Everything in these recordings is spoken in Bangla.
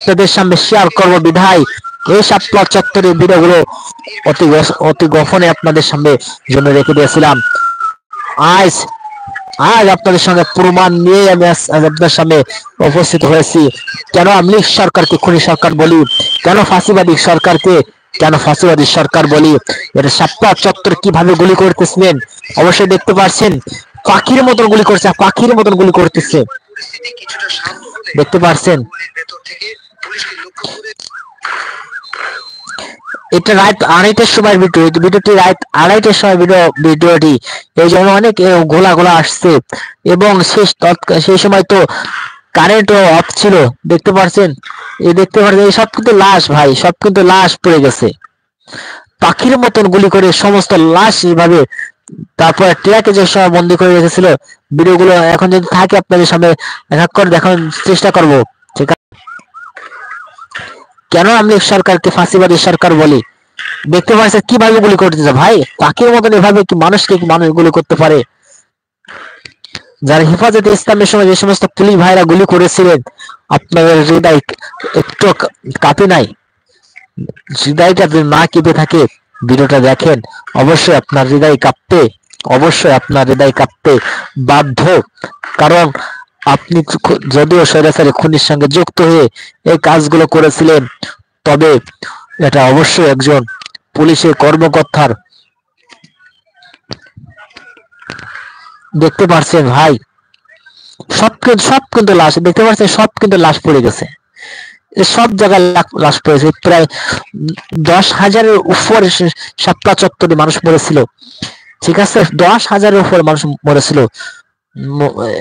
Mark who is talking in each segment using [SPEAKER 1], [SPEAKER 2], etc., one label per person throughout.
[SPEAKER 1] আপনাদের সামনে শেয়ার করব বিধায় এই শাপলা চত্বরের ভিডিওগুলো অতি গোপনে আপনাদের সামনে জন্য রেখে দিয়েছিলাম। আজ আজ আপনাদের সঙ্গে প্রমাণ নিয়ে আমি আপনাদের সামনে উপস্থিত হয়েছি। কেন আওয়ামী লীগ সরকারকে খুনি সরকার বলি, কেন ফাঁসিবাদী সরকার বলি, এটা শাপলা চত্বর কিভাবে গুলি করতেছিলেন অবশ্যই দেখতে পাচ্ছেন। পাখির মতন গুলি করছে, পাখির মতন গুলি করতেছে, দেখতে পাচ্ছেন। এটা রাত 2:30টার সময় ভিডিওটি রাত 2:30টার সময় ভিডিওটি, এই জন্য অনেক গোলা গোলা আসছে এবং সেই সময় তো কারেন্ট অফ ছিল, দেখতে পাচ্ছেন। দেখতে পাচ্ছেন এই সব কিন্তু লাশ ভাই, সব কিন্তু লাশ পড়ে গেছে পাখির মতন গুলি করে সমস্ত লাশ এইভাবে। তারপরে ট্রাকে যে সময় বন্দি করে রেখেছিল, ভিডিওগুলো এখন যদি থাকে আপনাদের সামনে এক এক করে দেখানোর চেষ্টা করব। ঠিক আছে, কেন আমি সরকারকে ফাঁসিবাদী সরকার বলি, দেখতে পাচ্ছেন কিভাবে গুলি করতেছে ভাই, পাখির মতন এভাবে কি মানুষকে মানুষ গুলি করতে পারে। যারা হেফাজতে ইসলামের সময় যে সমস্ত পুলিশ ভাইরা গুলি করেছিলেন, আপনাদের হৃদয় একটু কাঁপে নাই? হৃদয়টা যদি না কেঁপে থাকে ভিডিওটা দেখেন, অবশ্যই আপনার হৃদয় কাঁপতে, অবশ্যই আপনার হৃদয় কাঁপতে বাধ্য। কারণ আপনি যদিও স্বৈরাচারী খুনির সঙ্গে যুক্ত হয়ে এই কাজগুলো করেছিলেন, তবে এটা অবশ্যই একজন পুলিশের কর্মকর্তার, দেখতে পাচ্ছেন ভাই সব কিন্তু লাশ, দেখতে পাচ্ছেন সব কিন্তু লাশ পড়ে গেছে, সব জায়গায় লাশ পড়েছে। প্রায় 10,000-এর উপর শাপলা চত্বরে মানুষ মরেছিল। ঠিক আছে, 10,000-এর উপর মানুষ মরেছিল।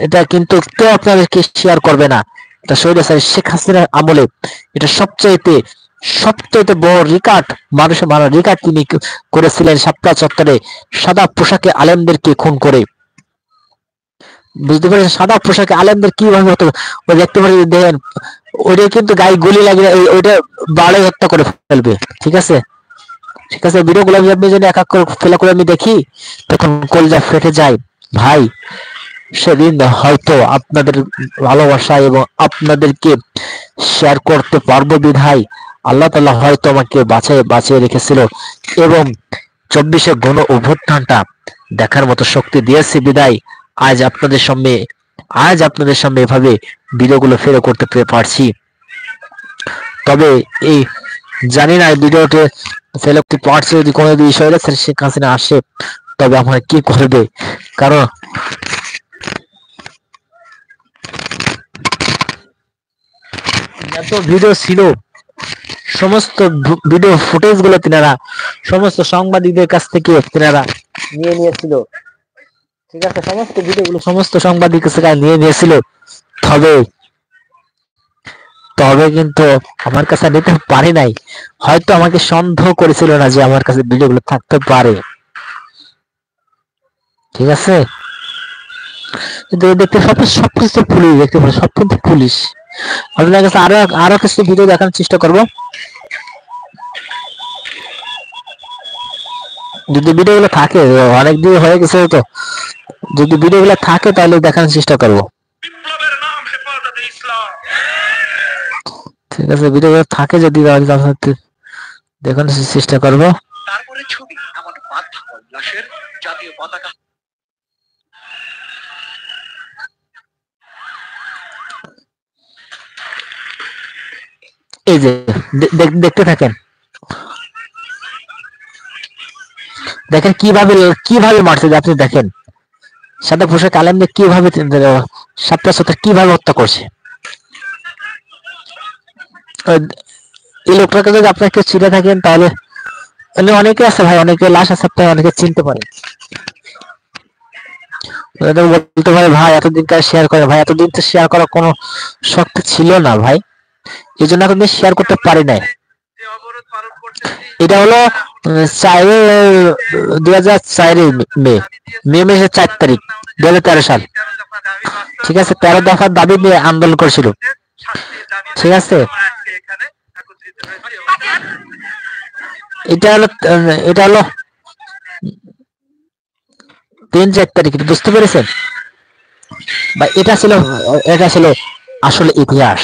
[SPEAKER 1] এটা কিন্তু কেউ আপনাদেরকে শেয়ার করবে না। এটা স্বৈরাচারী শেখ হাসিনার আমলে এটা সবচাইতে বড় রেকর্ড, মানুষের মারা রেকর্ড তিনি করেছিলেন শাপলা চত্বরে সাদা পোশাকে আলেমদেরকে খুন করে। বুঝতে পারছেন সাদা পোশাকে আলেমদের কিভাবে হতো, ওই দেখতে পাচ্ছেন, দেখেন ওইটা কিন্তু গায়ে গুলি লাগিয়ে ওইটা বাড়ে হত্যা করে ফেলবে। ঠিক আছে, ঠিক আছে, ভিডিওগুলো আমি যদি এক এক করে ফেলা করে আমি দেখি তখন কলজা ফেটে যায় ভাই। সেদিন হয়তো আপনাদের ভালোবাসা এবং আপনাদেরকে শেয়ার করতে পারবো বিধায় আল্লাহ তাআলা হয়তো আমাকে বাঁচিয়ে রেখেছিল এবং 24-এ গণ অভ্যুত্থানটা দেখার মতো শক্তি দিয়েছে বিদায় আজ আপনাদের সামনে এভাবে ভিডিওগুলো ফেরো করতে পারছি। তবে এই জানি না ভিডিওতে ফেলে করতে পারছি, যদি কোনো বিষয় শেখ হাসিনা আসে তবে আমাকে কি করবে, কারণ এত ভিডিও ছিল, সমস্ত ভিডিও ফুটেজ গুলো তিনারা সমস্ত সাংবাদিকদের কাছ থেকে তিনারা নিয়ে নিয়েছিল। ঠিক আছে, সমস্ত ভিডিওগুলো সমস্ত সাংবাদিকের কাছে নিয়ে নিয়েছিল, তবে তবে কিন্তু আমার কাছে নিতে পারি নাই। হয়তো আমাকে সন্দেহ করেছিল না যে আমার কাছে ভিডিওগুলো থাকতে পারে। ঠিক আছে, দেখতে সবকিছু পুলিশ, দেখতে পারে সব কিন্তু পুলিশ। আপনার কাছে আরো কিছু ভিডিও দেখানোর চেষ্টা করব, যদি ভিডিওগুলো থাকে, অনেক দিন হয়ে গেছে তো, যদি ভিডিওগুলো থাকে তাহলে দেখানোর চেষ্টা করব। ঠিক আছে, ভিডিওগুলো থাকে যদি দেখানোর চেষ্টা করব। তারপরে ছবি আমার মাথা লাশের জাতীয় পতাকা, এই যে দেখতে থাকেন, দেখেন কিভাবে মারছে, আপনি দেখেন সাদা পোশাক আলেমদের কিভাবে সাতটা কিভাবে হত্যা করছে। এই লোকটাকে যদি আপনার কেউ চিনে থাকেন তাহলে অনেকে আছে ভাই, অনেকে লাশ আছে, আপনি অনেকে চিনতে পারেন, বলতে পারে ভাই এতদিন কার শেয়ার করে, ভাই এতদিন তো শেয়ার করার কোনো শক্তি ছিল না ভাই, এই জন্য এতদিন শেয়ার করতে পারি নাই। এটা হলো 2004 মে মাসের 4 তারিখ 2013 সাল। ঠিক আছে, 13 দফার দাবি নিয়ে আন্দোলন করেছিল। ঠিক আছে, এটা হলো 3-4 তারিখ, বুঝতে পেরেছেন? বা এটা ছিল আসলে ইতিহাস।